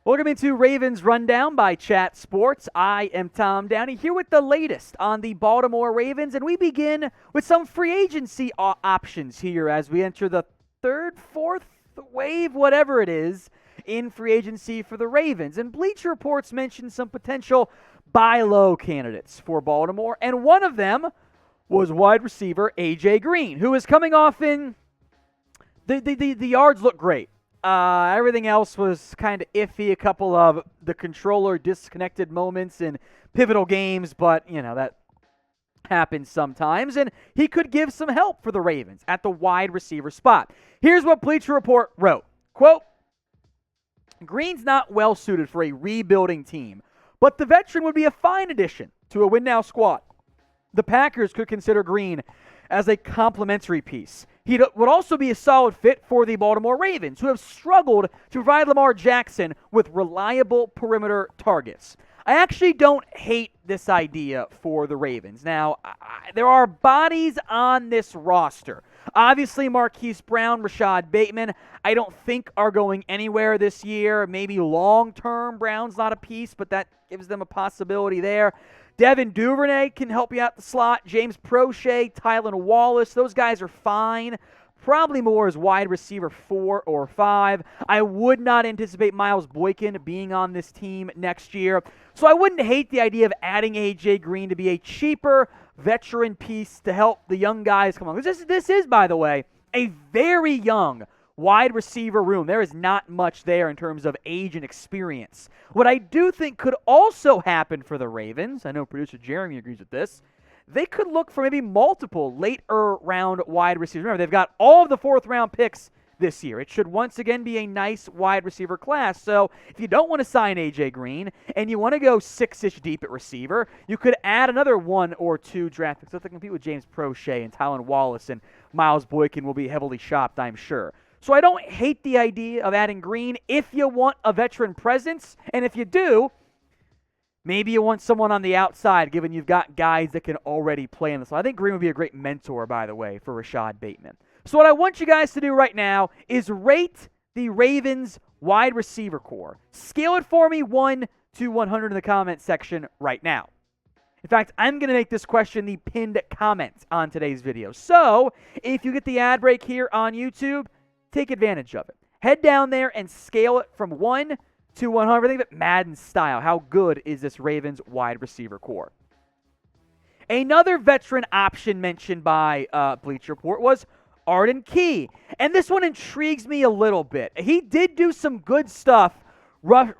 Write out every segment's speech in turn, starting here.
Welcome into Ravens Rundown by Chat Sports. I am Tom Downey here with the latest on the Baltimore Ravens, and we begin with some free agency options here as we enter the third, fourth wave, whatever it is, in free agency for the Ravens. And Bleacher Reports mentioned some potential buy low candidates for Baltimore, and one of them was wide receiver A.J. Green, who is coming off in the yards look great. Everything else was kind of iffy. A couple of the controller disconnected moments in pivotal games, but, that happens sometimes. And he could give some help for the Ravens at the wide receiver spot. Here's what Bleacher Report wrote. Quote, Green's not well suited for a rebuilding team, but the veteran would be a fine addition to a win-now squad. The Packers could consider Green as a complementary piece. He would also be a solid fit for the Baltimore Ravens, who have struggled to provide Lamar Jackson with reliable perimeter targets. I actually don't hate this idea for the Ravens. Now, there are bodies on this roster. Obviously, Marquise Brown, Rashad Bateman, I don't think are going anywhere this year. Maybe long-term, Brown's not a piece, but that gives them a possibility there. Devin Duvernay can help you out the slot. James Prochet, Tylan Wallace, those guys are fine. Probably more as wide receiver 4 or 5. I would not anticipate Miles Boykin being on this team next year. So I wouldn't hate the idea of adding A.J. Green to be a cheaper veteran piece to help the young guys come on. This is, by the way, a very young wide receiver room. There is not much there in terms of age and experience. What I do think could also happen for the Ravens, I know producer Jeremy agrees with this, they could look for maybe multiple later round wide receivers. Remember, they've got all of the fourth round picks this year. It should once again be a nice wide receiver class. So if you don't want to sign A.J. Green and you want to go 6-ish deep at receiver, you could add another 1 or 2 draft picks. So they compete with James Prochet and Tylan Wallace, and Miles Boykin will be heavily shopped, I'm sure. So I don't hate the idea of adding Green if you want a veteran presence. And if you do, maybe you want someone on the outside, given you've got guys that can already play in this. I think Green would be a great mentor, by the way, for Rashad Bateman. So what I want you guys to do right now is rate the Ravens wide receiver core. Scale it for me 1 to 100 in the comment section right now. In fact, I'm going to make this question the pinned comment on today's video. So if you get the ad break here on YouTube, take advantage of it. Head down there and scale it from 1 to 100. Think of it Madden style. How good is this Ravens wide receiver core? Another veteran option mentioned by Bleacher Report was Arden Key. And this one intrigues me a little bit. He did do some good stuff, kind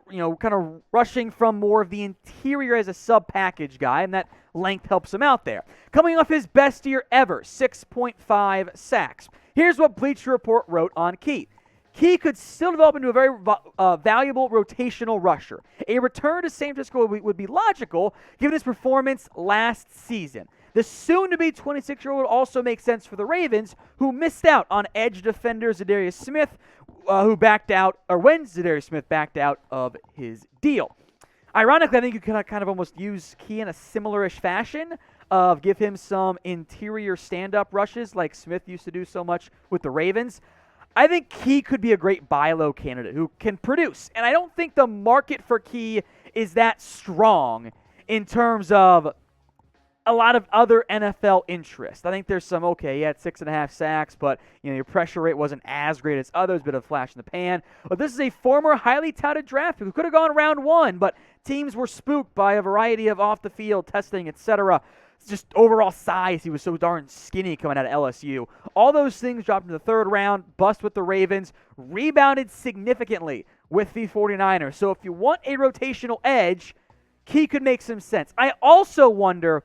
of rushing from more of the interior as a sub-package guy, and that length helps him out there. Coming off his best year ever, 6.5 sacks. Here's what Bleacher Report wrote on Key. Key could still develop into a very valuable rotational rusher. A return to San Francisco would be logical given his performance last season. The soon-to-be 26-year-old also makes sense for the Ravens, who missed out on edge defender Zadarius Smith, when Zadarius Smith backed out of his deal. Ironically, I think you can kind of almost use Key in a similar-ish fashion of give him some interior stand-up rushes like Smith used to do so much with the Ravens. I think Key could be a great buy low candidate who can produce. And I don't think the market for Key is that strong in terms of a lot of other NFL interest. I think there's some, he had 6.5 sacks, but your pressure rate wasn't as great as others, bit of flash in the pan. But this is a former highly touted draft pick who could have gone round 1, but teams were spooked by a variety of off-the-field testing, etc. Just overall size, he was so darn skinny coming out of LSU. All those things dropped into the third round, bust with the Ravens, rebounded significantly with the 49ers. So if you want a rotational edge, Key could make some sense. I also wonder,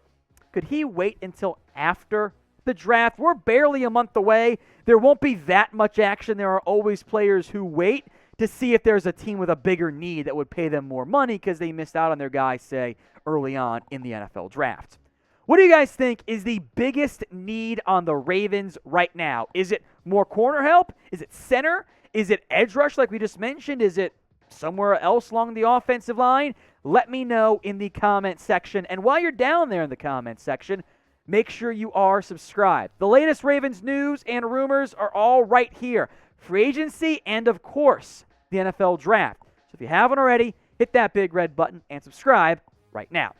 could he wait until after the draft? We're barely a month away. There won't be that much action. There are always players who wait to see if there's a team with a bigger need that would pay them more money because they missed out on their guy, say, early on in the NFL draft. What do you guys think is the biggest need on the Ravens right now? Is it more corner help? Is it center? Is it edge rush like we just mentioned? Is it somewhere else along the offensive line? Let me know in the comment section. And while you're down there in the comment section, make sure you are subscribed. The latest Ravens news and rumors are all right here. Free agency and, of course, the NFL draft. So if you haven't already, hit that big red button and subscribe right now.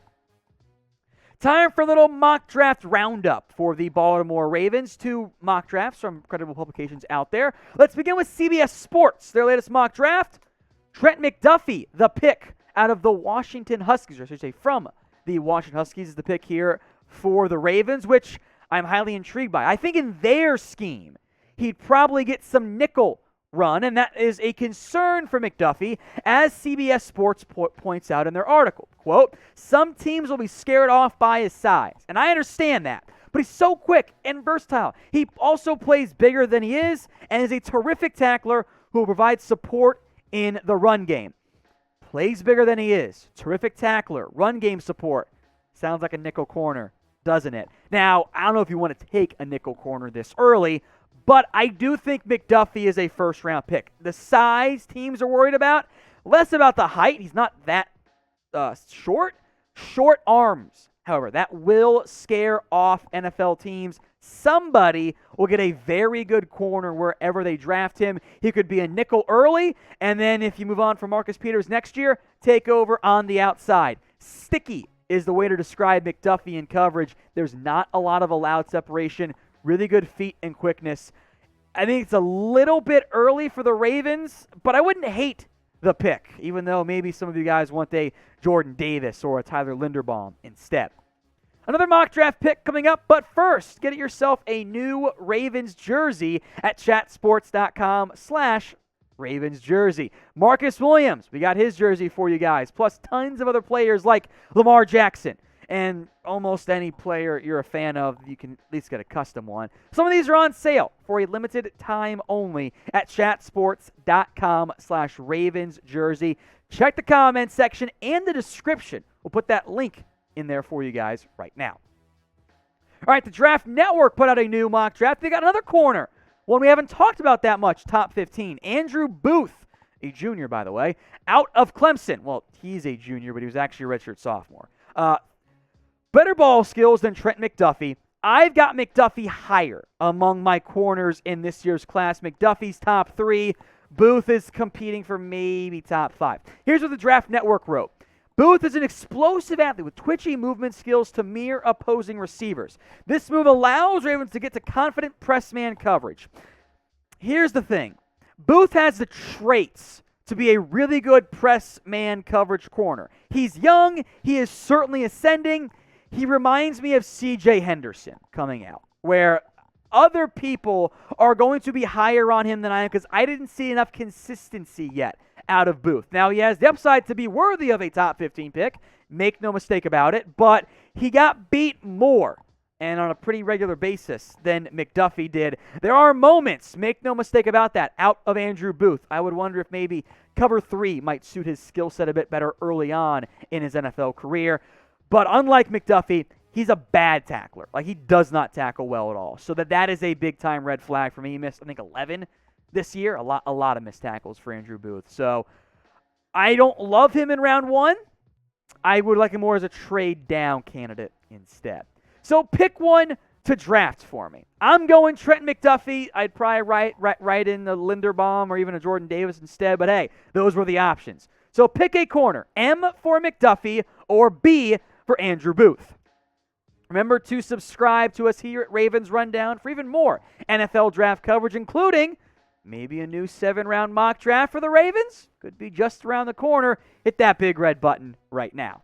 Time for a little mock draft roundup for the Baltimore Ravens. 2 mock drafts from credible publications out there. Let's begin with CBS Sports. Their latest mock draft, Trent McDuffie, the pick out of the Washington Huskies, or I should say from the Washington Huskies, is the pick here for the Ravens, which I'm highly intrigued by. I think in their scheme, he'd probably get some nickel run, and that is a concern for McDuffie, as CBS Sports points out in their article. Quote, some teams will be scared off by his size, and I understand that, but he's so quick and versatile. He also plays bigger than he is and is a terrific tackler who will provide support in the run game. Plays bigger than he is, terrific tackler, run game support. Sounds like a nickel corner, doesn't it? Now, I don't know if you want to take a nickel corner this early, but I do think McDuffie is a first-round pick. The size teams are worried about, less about the height. He's not that short. Short arms, however, that will scare off NFL teams. Somebody will get a very good corner wherever they draft him. He could be a nickel early, and then if you move on from Marcus Peters next year, take over on the outside. Sticky is the way to describe McDuffie in coverage. There's not a lot of allowed separation. Really good feet and quickness. I think it's a little bit early for the Ravens, but I wouldn't hate the pick, even though maybe some of you guys want a Jordan Davis or a Tyler Linderbaum instead. Another mock draft pick coming up, but first, get yourself a new Ravens jersey at chatsports.com/Ravens jersey. Marcus Williams, we got his jersey for you guys, plus tons of other players like Lamar Jackson. And almost any player you're a fan of, you can at least get a custom one. Some of these are on sale for a limited time only at chatsports.com/Ravens jersey. Check the comments section and the description. We'll put that link in there for you guys right now. All right, the Draft Network put out a new mock draft. They got another corner, one we haven't talked about that much, top 15. Andrew Booth, a junior, by the way, out of Clemson. Well, he's a junior, but he was actually a redshirt sophomore. Better ball skills than Trent McDuffie. I've got McDuffie higher among my corners in this year's class. McDuffie's top 3. Booth is competing for maybe top 5. Here's what the Draft Network wrote. Booth is an explosive athlete with twitchy movement skills to mere opposing receivers. This move allows Ravens to get to confident press man coverage. Here's the thing. Booth has the traits to be a really good press man coverage corner. He's young. He is certainly ascending. He reminds me of C.J. Henderson coming out, where other people are going to be higher on him than I am because I didn't see enough consistency yet out of Booth. Now, he has the upside to be worthy of a top 15 pick. Make no mistake about it. But he got beat more and on a pretty regular basis than McDuffie did. There are moments, make no mistake about that, out of Andrew Booth. I would wonder if maybe cover 3 might suit his skill set a bit better early on in his NFL career. But unlike McDuffie, he's a bad tackler. Like, he does not tackle well at all. So that is a big-time red flag for me. He missed, I think, 11 this year. A lot of missed tackles for Andrew Booth. So I don't love him in round 1. I would like him more as a trade-down candidate instead. So pick one to draft for me. I'm going Trent McDuffie. I'd probably write in the Linderbaum or even a Jordan Davis instead. But, hey, those were the options. So pick a corner. M for McDuffie or B for Andrew Booth. Remember to subscribe to us here at Ravens Rundown for even more NFL draft coverage, including maybe a new 7-round mock draft for the Ravens. Could be just around the corner. Hit that big red button right now.